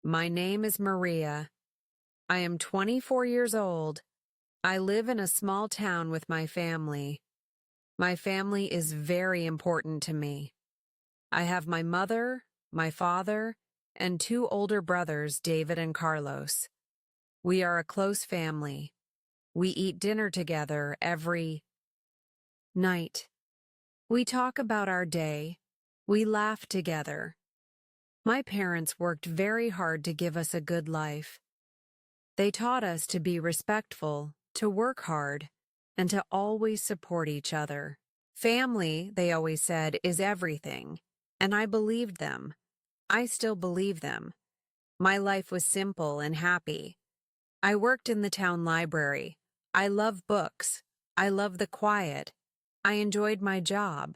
My name is Maria. I am 24 years old. I live in a small town with my family. My family is very important to me. I have my mother, my father, and two older brothers, David and Carlos. We are a close family. We eat dinner together every night. We talk about our day. We laugh together. My parents worked very hard to give us a good life. They taught us to be respectful, to work hard, and to always support each other. Family, they always said, is everything, and I believed them. I still believe them. My life was simple and happy. I worked in the town library. I love books. I love the quiet. I enjoyed my job.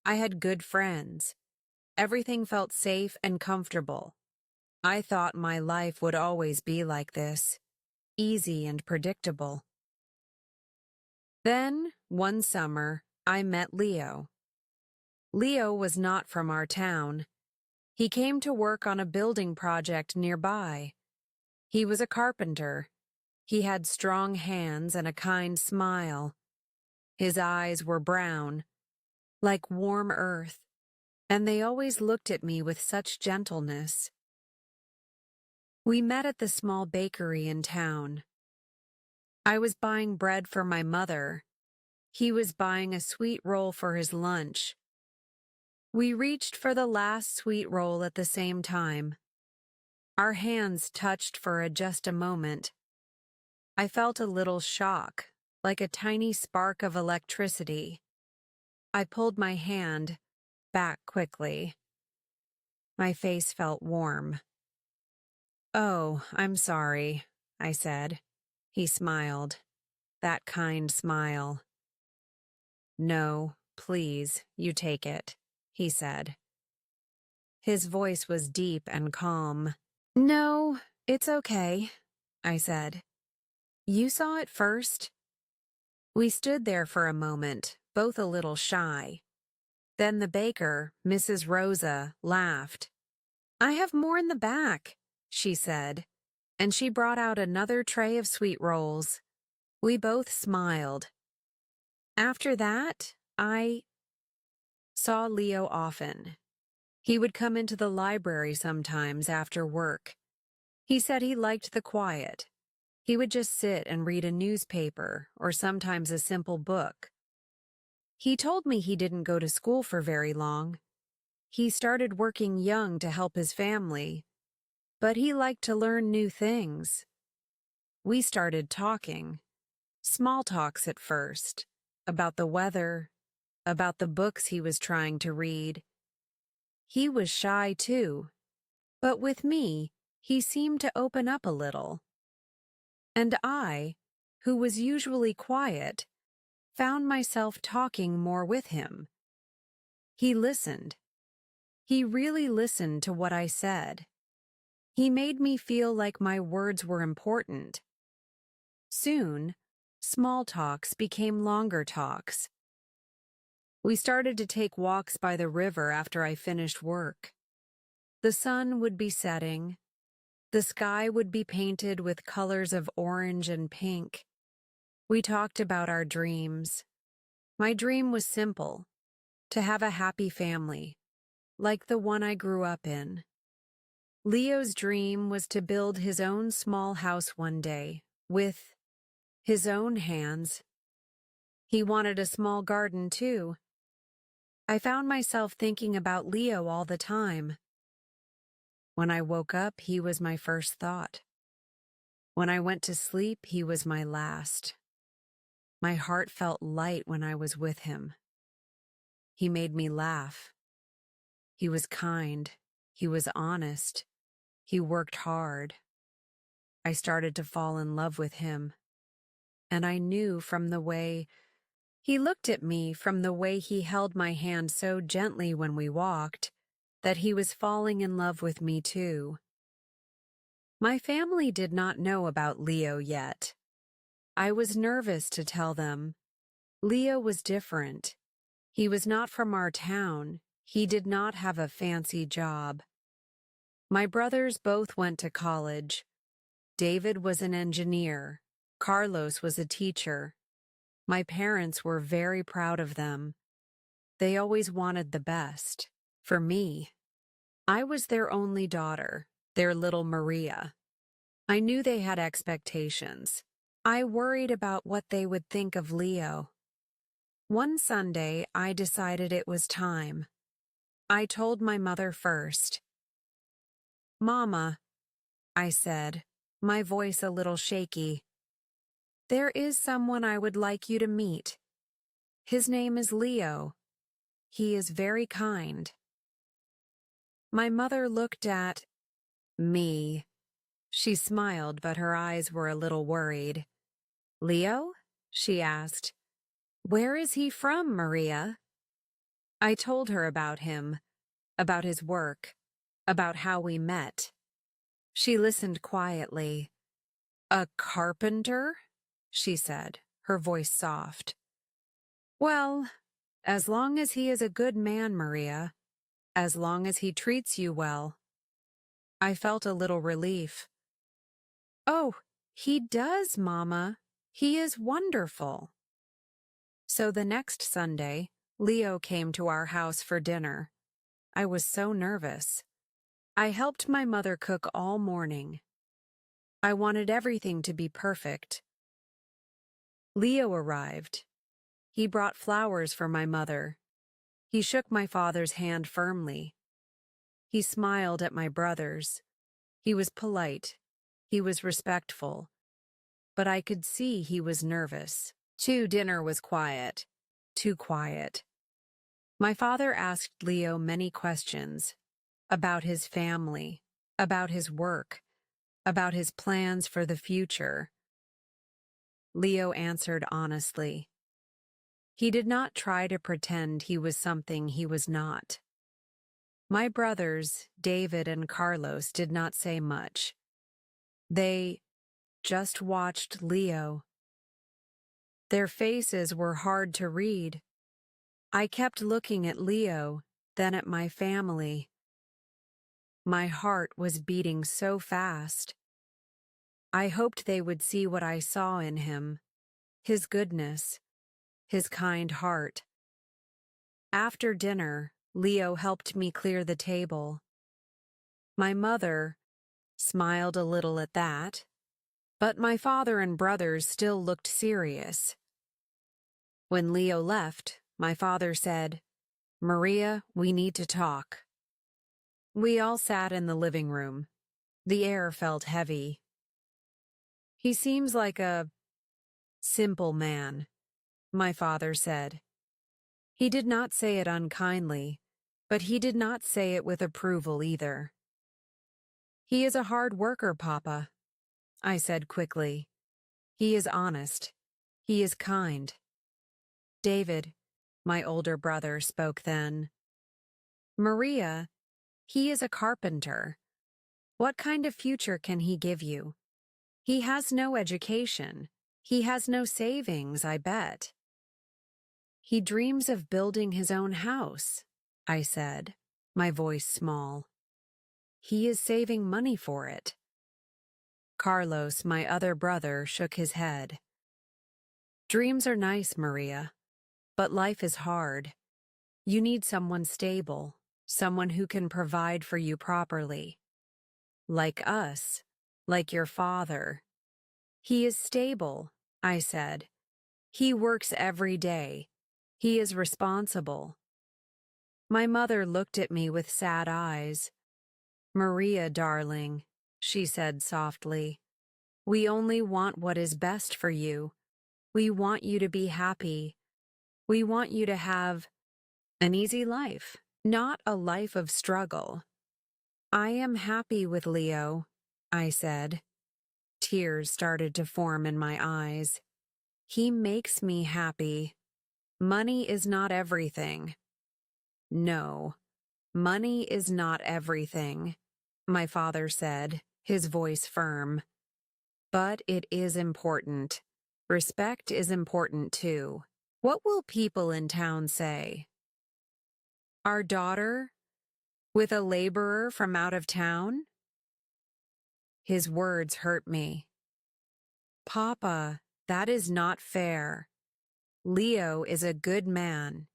I had good friends. Everything felt safe and comfortable. I thought my life would always be like this, easy and predictable. Then, one summer, I met Leo. Leo was not from our town. He came to work on a building project nearby. He was a carpenter. He had strong hands and a kind smile. His eyes were brown, like warm earth, and they always looked at me with such gentleness. We met at the small bakery in town. I was buying bread for my mother. He was buying a sweet roll for his lunch. We reached for the last sweet roll at the same time. Our hands touched for just a moment. I felt a little shock, like a tiny spark of electricity. I pulled my hand back quickly. My face felt warm. "Oh, I'm sorry," I said. He smiled. That kind smile. "No, please, you take it," he said. His voice was deep and calm. "No, it's okay," I said. "You saw it first?" We stood there for a moment, both a little shy. Then the baker, Mrs. Rosa, laughed. "I have more in the back," she said, and she brought out another tray of sweet rolls. We both smiled. After that, I saw Leo often. He would come into the library sometimes after work. He said he liked the quiet. He would just sit and read a newspaper or sometimes a simple book. He told me he didn't go to school for very long. He started working young to help his family, but he liked to learn new things. We started talking, small talks at first, about the weather, about the books he was trying to read. He was shy too, but with me, he seemed to open up a little. And I, who was usually quiet, found myself talking more with him. He listened. He really listened to what I said. He made me feel like my words were important. Soon, small talks became longer talks. We started to take walks by the river after I finished work. The sun would be setting. The sky would be painted with colors of orange and pink. We talked about our dreams. My dream was simple, to have a happy family, like the one I grew up in. Leo's dream was to build his own small house one day, with his own hands. He wanted a small garden too. I found myself thinking about Leo all the time. When I woke up, he was my first thought. When I went to sleep, he was my last. My heart felt light when I was with him. He made me laugh. He was kind. He was honest. He worked hard. I started to fall in love with him. And I knew from the way he looked at me, from the way he held my hand so gently when we walked, that he was falling in love with me too. My family did not know about Leo yet. I was nervous to tell them. Leo was different. He was not from our town. He did not have a fancy job. My brothers both went to college. David was an engineer. Carlos was a teacher. My parents were very proud of them. They always wanted the best. For me, I was their only daughter, their little Maria. I knew they had expectations. I worried about what they would think of Leo. One Sunday, I decided it was time. I told my mother first. "Mama," I said, my voice a little shaky, "there is someone I would like you to meet. His name is Leo. He is very kind." My mother looked at me. She smiled, but her eyes were a little worried. "Leo?" she asked. "Where is he from, Maria?" I told her about him, about his work, about how we met. She listened quietly. "A carpenter?" she said, her voice soft. "Well, as long as he is a good man, Maria, as long as he treats you well." I felt a little relief. "Oh, he does, Mama. He is wonderful." So the next Sunday, Leo came to our house for dinner. I was so nervous. I helped my mother cook all morning. I wanted everything to be perfect. Leo arrived. He brought flowers for my mother. He shook my father's hand firmly. He smiled at my brothers. He was polite. He was respectful. But I could see he was nervous. Dinner was quiet. Too quiet. My father asked Leo many questions about his family, about his work, about his plans for the future. Leo answered honestly. He did not try to pretend he was something he was not. My brothers, David and Carlos, did not say much. They just watched Leo. Their faces were hard to read. I kept looking at Leo, then at my family. My heart was beating so fast. I hoped they would see what I saw in him, his goodness, his kind heart. After dinner, Leo helped me clear the table. My mother smiled a little at that, but my father and brothers still looked serious. When Leo left, my father said, "Maria, we need to talk." We all sat in the living room. The air felt heavy. "He seems like a simple man," my father said. He did not say it unkindly, but he did not say it with approval either. "He is a hard worker, Papa," I said quickly. "He is honest. He is kind." David, my older brother, spoke then. "Maria, he is a carpenter. What kind of future can he give you? He has no education. He has no savings, I bet." "He dreams of building his own house," I said, my voice small. "He is saving money for it." Carlos, my other brother, shook his head. "Dreams are nice, Maria, but life is hard. You need someone stable, someone who can provide for you properly. Like us, like your father." "He is stable," I said. "He works every day. He is responsible." My mother looked at me with sad eyes. "Maria, darling," she said softly, "we only want what is best for you. We want you to be happy. We want you to have an easy life, not a life of struggle." "I am happy with Leo," I said. Tears started to form in my eyes. "He makes me happy. Money is not everything." "No, money is not everything," my father said, his voice firm. "But it is important. Respect is important too. What will people in town say? Our daughter With a laborer from out of town? His words hurt me. Papa, that is not fair. Leo is a good man.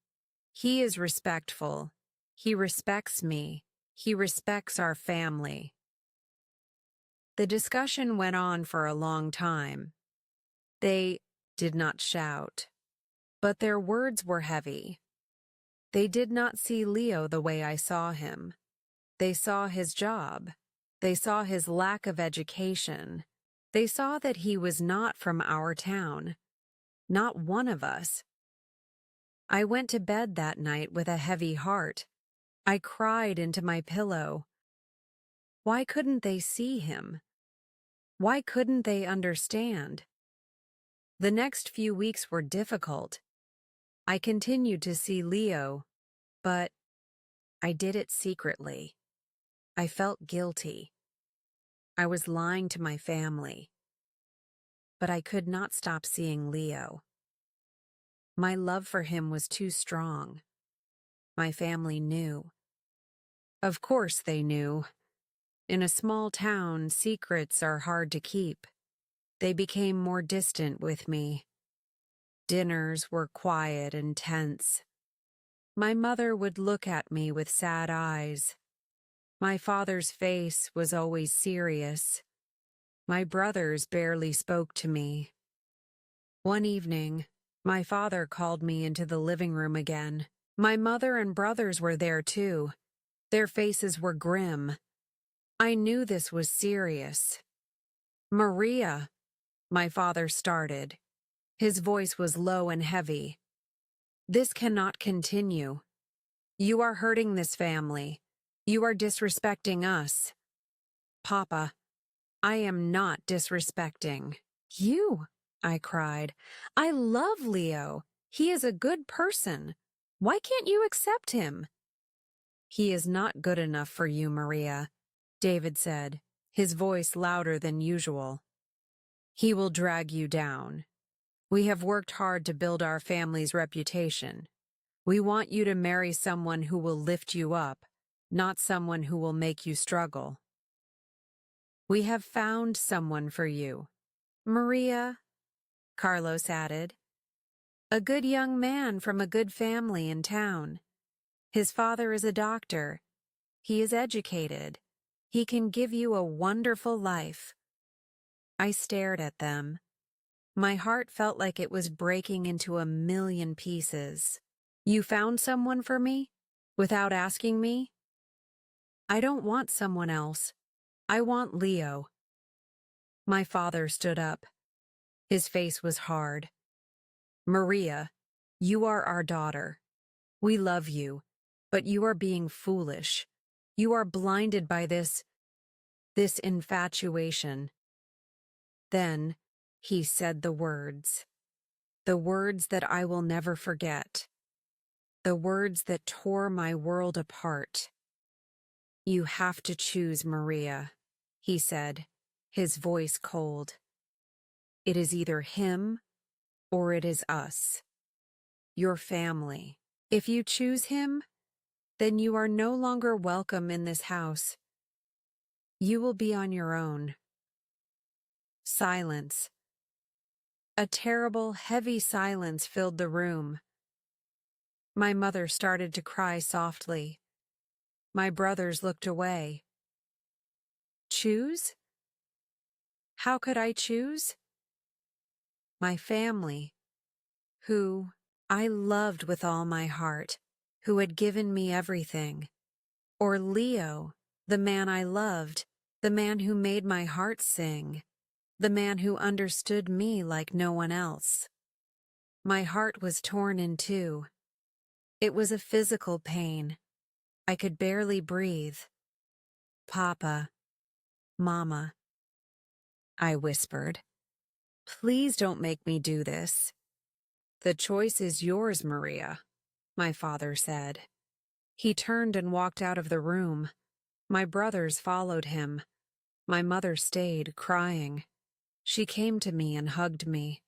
He is respectful. He respects me. He respects our family. The discussion went on for a long time. They did not shout, but their words were heavy. They did not see Leo the way I saw him. They saw his job. They saw his lack of education. They saw that he was not from our town, not one of us. I went to bed that night with a heavy heart. I cried into my pillow. Why couldn't they see him? Why couldn't they understand? The next few weeks were difficult. I continued to see Leo, but I did it secretly. I felt guilty. I was lying to my family. But I could not stop seeing Leo. My love for him was too strong. My family knew. Of course they knew. In a small town, secrets are hard to keep. They became more distant with me. Dinners were quiet and tense. My mother would look at me with sad eyes. My father's face was always serious. My brothers barely spoke to me. One evening, my father called me into the living room again. My mother and brothers were there too. Their faces were grim. I knew this was serious. "Maria," my father started. His voice was low and heavy. "This cannot continue. You are hurting this family. You are disrespecting us." "Papa, I am not disrespecting you," I cried. "I love Leo. He is a good person. Why can't you accept him?" "He is not good enough for you, Maria," David said, his voice louder than usual. "He will drag you down. We have worked hard to build our family's reputation. We want you to marry someone who will lift you up, not someone who will make you struggle. We have found someone for you, Maria," Carlos added. "A good young man from a good family in town. His father is a doctor. He is educated. He can give you a wonderful life." I stared at them. My heart felt like it was breaking into a million pieces. "You found someone for me? Without asking me?" "I don't want someone else. I want Leo." My father stood up. His face was hard. "Maria, you are our daughter. We love you, but you are being foolish. You are blinded by this infatuation." Then he said the words that I will never forget, the words that tore my world apart. "You have to choose, Maria," he said, his voice cold. "It is either him or it is us, your family. If you choose him, then you are no longer welcome in this house. You will be on your own." Silence. A terrible, heavy silence filled the room. My mother started to cry softly. My brothers looked away. Choose? How could I choose? My family, who I loved with all my heart, who had given me everything. Or Leo, the man I loved, the man who made my heart sing, the man who understood me like no one else. My heart was torn in two. It was a physical pain. I could barely breathe. "Papa, Mama," I whispered. "Please don't make me do this." "The choice is yours, Maria," my father said. He turned and walked out of the room. My brothers followed him. My mother stayed, crying. She came to me and hugged me.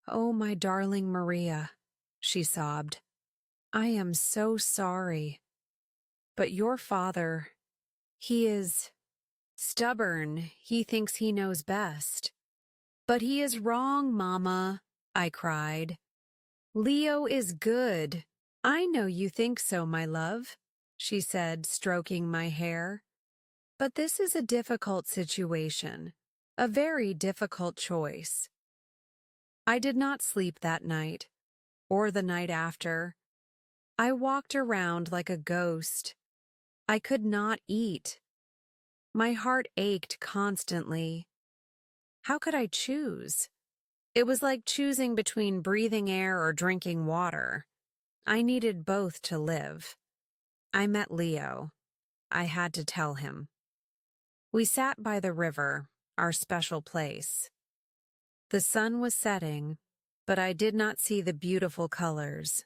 "Oh, my darling Maria," she sobbed. "I am so sorry." But your father, he is stubborn. He thinks he knows best. But he is wrong, Mama, I cried. Leo is good. I know you think so, my love, she said, stroking my hair. But this is a difficult situation, a very difficult choice. I did not sleep that night, or the night after. I walked around like a ghost. I could not eat. My heart ached constantly. How could I choose? It was like choosing between breathing air or drinking water. I needed both to live. I met Leo. I had to tell him. We sat by the river, our special place. The sun was setting, but I did not see the beautiful colors.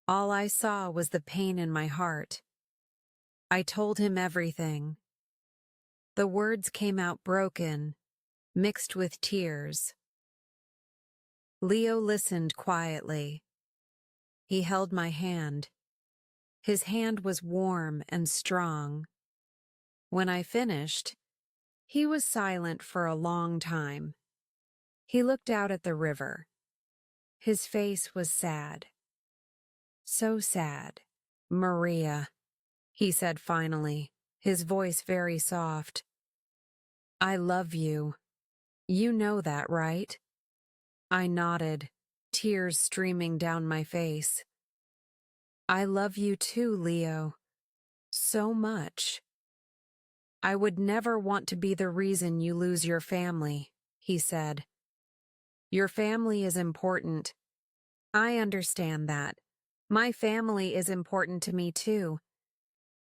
All I saw was the pain in my heart. I told him everything. The words came out broken, mixed with tears. Leo listened quietly. He held my hand. His hand was warm and strong. When I finished, he was silent for a long time. He looked out at the river. His face was sad. So sad. Maria, he said finally, his voice very soft. I love you. You know that, right? I nodded, tears streaming down my face. I love you too, Leo. So much. I would never want to be the reason you lose your family, he said. Your family is important. I understand that. My family is important to me too.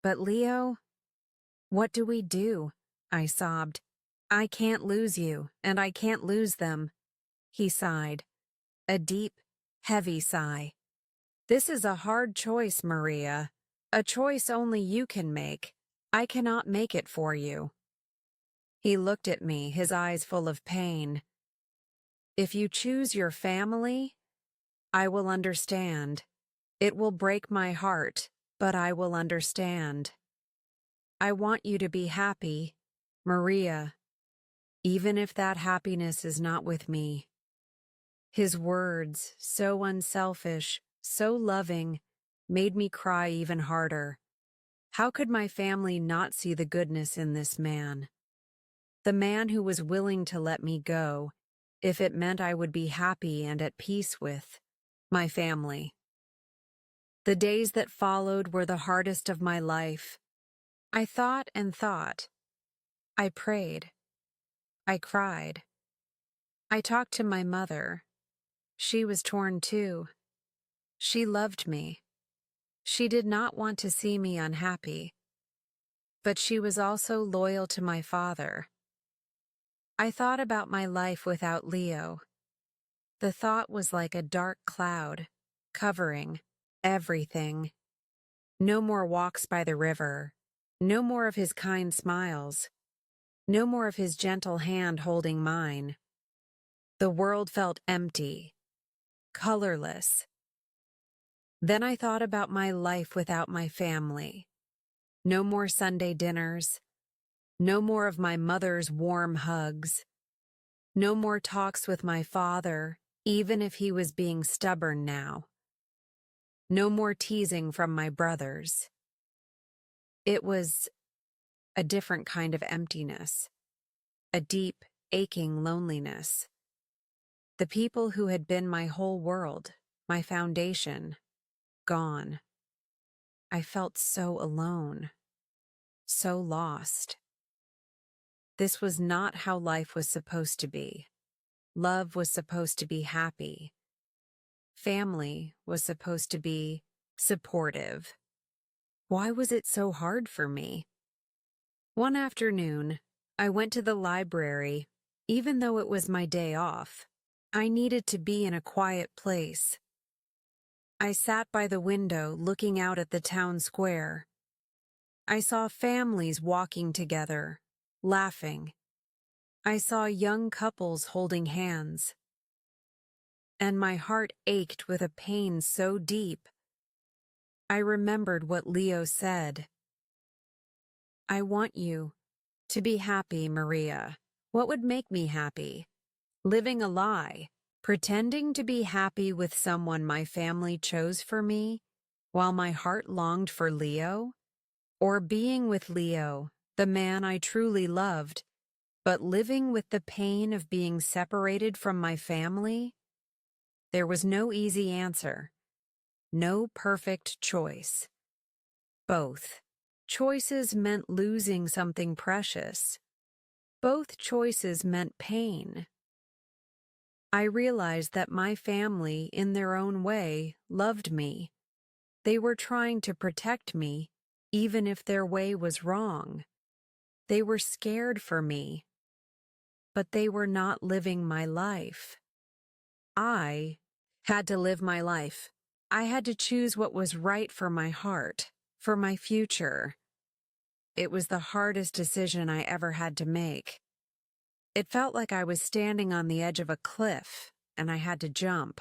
But Leo, what do we do? I sobbed. I can't lose you, and I can't lose them. He sighed. A deep, heavy sigh. This is a hard choice, Maria. A choice only you can make. I cannot make it for you. He looked at me, his eyes full of pain. If you choose your family, I will understand. It will break my heart, but I will understand. I want you to be happy, Maria, even if that happiness is not with me. His words, so unselfish, so loving, made me cry even harder. How could my family not see the goodness in this man? The man who was willing to let me go, if it meant I would be happy and at peace with my family. The days that followed were the hardest of my life. I thought and thought. I prayed. I cried. I talked to my mother. She was torn too. She loved me. She did not want to see me unhappy. But she was also loyal to my father. I thought about my life without Leo. The thought was like a dark cloud, covering everything. No more walks by the river. No more of his kind smiles. No more of his gentle hand holding mine. The world felt empty, colorless. Then I thought about my life without my family. No more Sunday dinners. No more of my mother's warm hugs. No more talks with my father, even if he was being stubborn now. No more teasing from my brothers. It was a different kind of emptiness, a deep, aching loneliness. The people who had been my whole world, my foundation, gone. I felt so alone, so lost. This was not how life was supposed to be. Love was supposed to be happy. Family was supposed to be supportive. Why was it so hard for me? One afternoon, I went to the library, even though it was my day off. I needed to be in a quiet place. I sat by the window looking out at the town square. I saw families walking together, laughing. I saw young couples holding hands. And my heart ached with a pain so deep. I remembered what Leo said. I want you to be happy, Maria. What would make me happy? Living a lie, pretending to be happy with someone my family chose for me, while my heart longed for Leo? Or being with Leo, the man I truly loved, but living with the pain of being separated from my family? There was no easy answer, no perfect choice. Both choices meant losing something precious. Both choices meant pain. I realized that my family, in their own way, loved me. They were trying to protect me, even if their way was wrong. They were scared for me, but they were not living my life. I had to live my life. I had to choose what was right for my heart, for my future. It was the hardest decision I ever had to make. It felt like I was standing on the edge of a cliff, and I had to jump.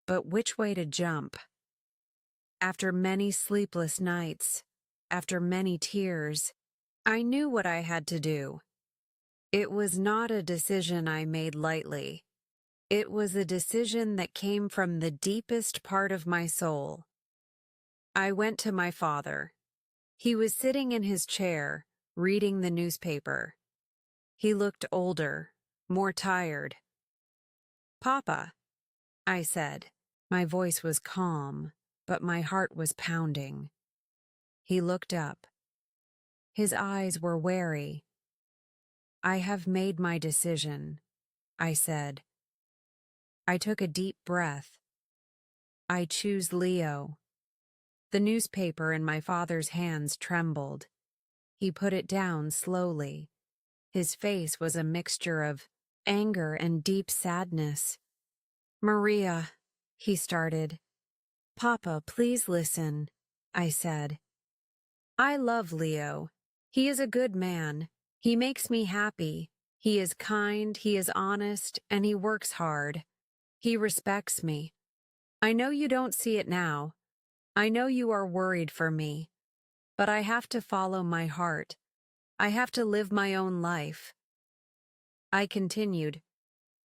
But which way to jump? After many sleepless nights, after many tears, I knew what I had to do. It was not a decision I made lightly. It was a decision that came from the deepest part of my soul. I went to my father. He was sitting in his chair, reading the newspaper. He looked older, more tired. "Papa," I said. My voice was calm, but my heart was pounding. He looked up. His eyes were wary. "I have made my decision," I said. I took a deep breath. "I choose Leo." The newspaper in my father's hands trembled. He put it down slowly. His face was a mixture of anger and deep sadness. "Maria," he started. "Papa, please listen," I said. "I love Leo. He is a good man. He makes me happy. He is kind, he is honest, and he works hard. He respects me. I know you don't see it now. I know you are worried for me. But I have to follow my heart. I have to live my own life." I continued,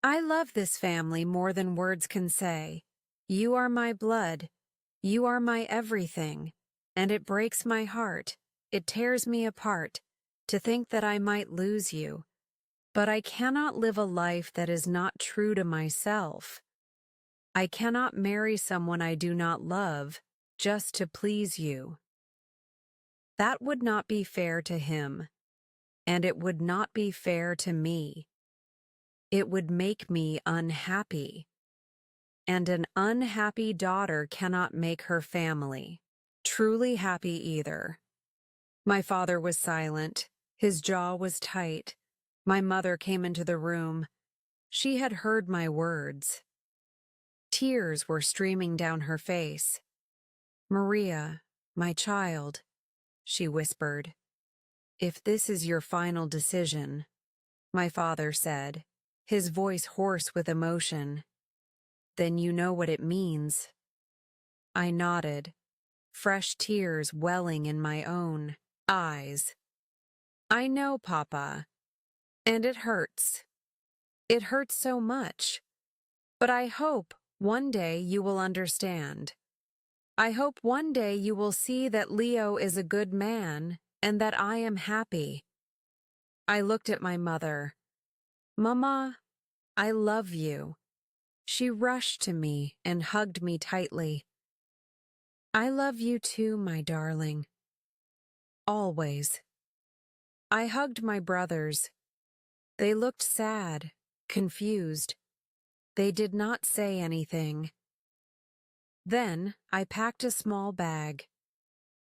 "I love this family more than words can say. You are my blood. You are my everything. And it breaks my heart. It tears me apart to think that I might lose you. But I cannot live a life that is not true to myself. I cannot marry someone I do not love just to please you. That would not be fair to him, and it would not be fair to me. It would make me unhappy. And an unhappy daughter cannot make her family truly happy either." My father was silent. His jaw was tight. My mother came into the room. She had heard my words. Tears were streaming down her face. "Maria, my child," she whispered. "If this is your final decision," my father said, his voice hoarse with emotion, "then you know what it means." I nodded, fresh tears welling in my own eyes. "I know, Papa, and it hurts. It hurts so much. But I hope one day you will understand. I hope one day you will see that Leo is a good man and that I am happy." I looked at my mother. "Mama, I love you." She rushed to me and hugged me tightly. "I love you too, my darling. Always." I hugged my brothers. They looked sad, confused. They did not say anything. Then I packed a small bag.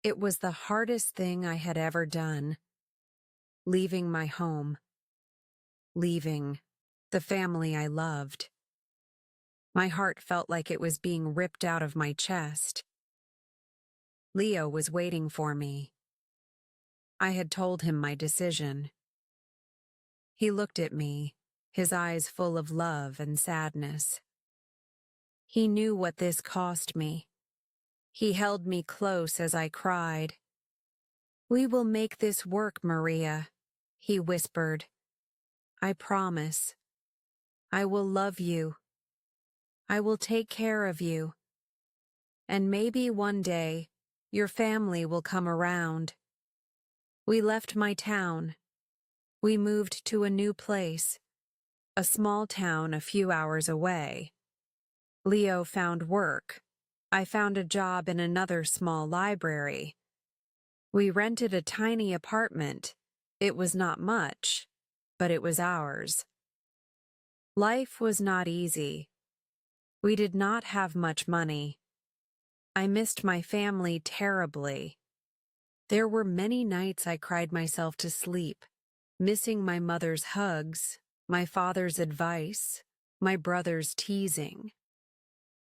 It was the hardest thing I had ever done. Leaving my home. Leaving the family I loved. My heart felt like it was being ripped out of my chest. Leo was waiting for me. I had told him my decision. He looked at me, his eyes full of love and sadness. He knew what this cost me. He held me close as I cried. "We will make this work, Maria," he whispered. "I promise. I will love you. I will take care of you. And maybe one day, your family will come around." We left my town. We moved to a new place, a small town a few hours away. Leo found work. I found a job in another small library. We rented a tiny apartment. It was not much, but it was ours. Life was not easy. We did not have much money. I missed my family terribly. There were many nights I cried myself to sleep, missing my mother's hugs, my father's advice, my brother's teasing.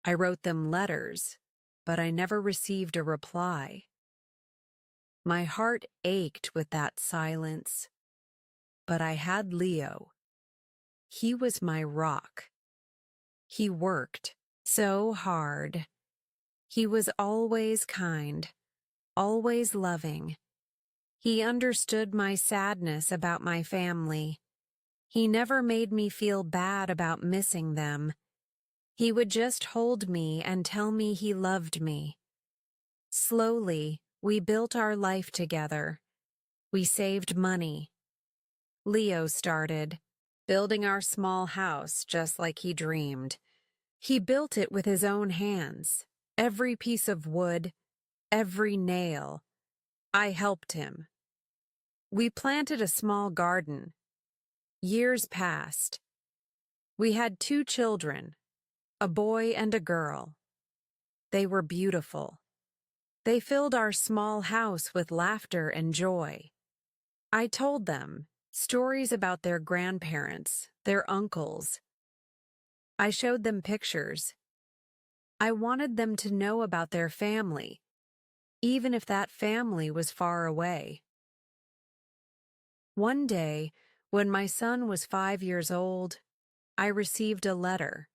I wrote them letters, but I never received a reply. My heart ached with that silence. But I had Leo. He was my rock. He worked so hard. He was always kind, always loving. He understood my sadness about my family. He never made me feel bad about missing them. He would just hold me and tell me he loved me. Slowly, we built our life together. We saved money. Leo started, building our small house just like he dreamed. He built it with his own hands, every piece of wood, every nail. I helped him. We planted a small garden. Years passed. We had 2 children, a boy and a girl. They were beautiful. They filled our small house with laughter and joy. I told them stories about their grandparents, their uncles. I showed them pictures. I wanted them to know about their family, even if that family was far away. One day, when my son was 5 years old, I received a letter.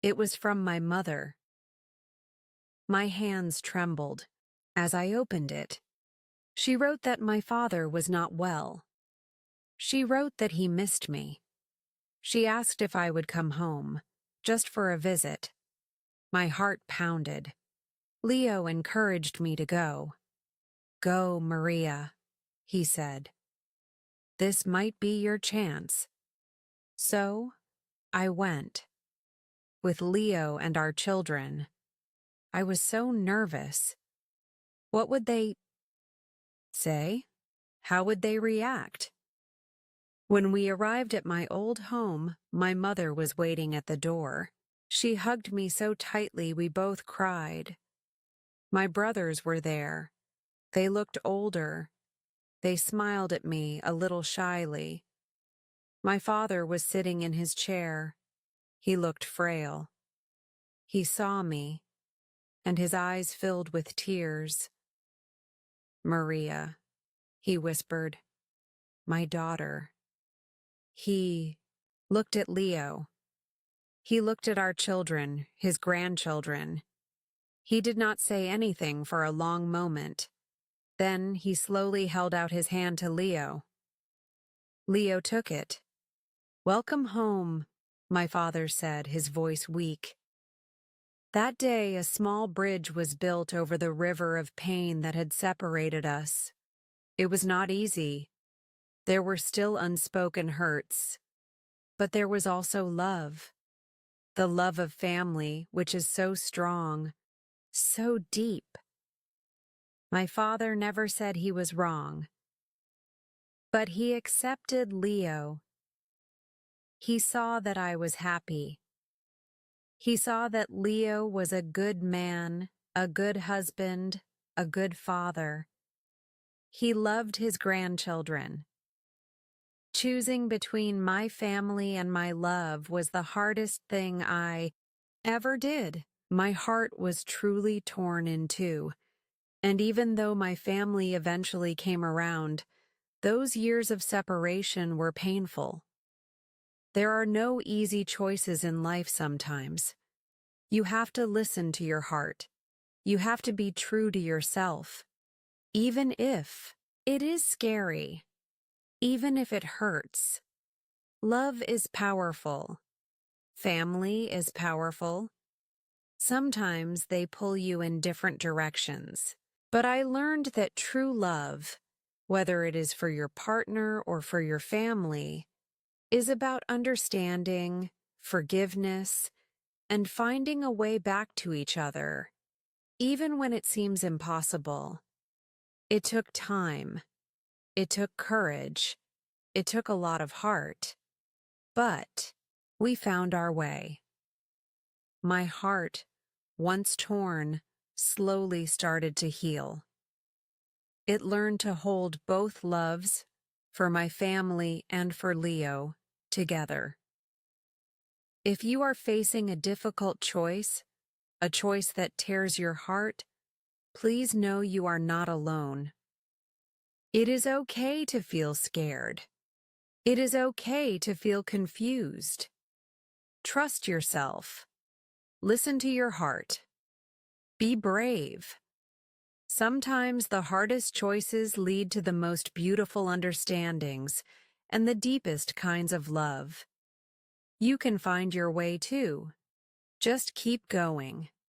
It was from my mother. My hands trembled as I opened it. She wrote that my father was not well. She wrote that he missed me. She asked if I would come home, just for a visit. My heart pounded. Leo encouraged me to go. "Go, Maria," he said. "This might be your chance." So, I went. With Leo and our children. I was so nervous. What would they say? How would they react? When we arrived at my old home, my mother was waiting at the door. She hugged me so tightly we both cried. My brothers were there. They looked older. They smiled at me a little shyly. My father was sitting in his chair. He looked frail. He saw me, and his eyes filled with tears. "Maria," he whispered, "my daughter." He looked at Leo. He looked at our children, his grandchildren. He did not say anything for a long moment. Then he slowly held out his hand to Leo. Leo took it. "Welcome home," my father said, his voice weak. That day, a small bridge was built over the river of pain that had separated us. It was not easy. There were still unspoken hurts. But there was also love. The love of family, which is so strong, so deep. My father never said he was wrong. But he accepted Leo. He saw that I was happy. He saw that Leo was a good man, a good husband, a good father. He loved his grandchildren. Choosing between my family and my love was the hardest thing I ever did. My heart was truly torn in two. And even though my family eventually came around, those years of separation were painful. There are no easy choices in life sometimes. You have to listen to your heart. You have to be true to yourself, even if it is scary, even if it hurts. Love is powerful. Family is powerful. Sometimes they pull you in different directions. But I learned that true love, whether it is for your partner or for your family, is about understanding, forgiveness, and finding a way back to each other, even when it seems impossible. It took time. It took courage. It took a lot of heart. But we found our way. My heart, once torn, slowly started to heal. It learned to hold both loves, for my family and for Leo, together. If you are facing a difficult choice, a choice that tears your heart, please know you are not alone. It is okay to feel scared. It is okay to feel confused. Trust yourself. Listen to your heart. Be brave. Sometimes the hardest choices lead to the most beautiful understandings and the deepest kinds of love. You can find your way too. Just keep going.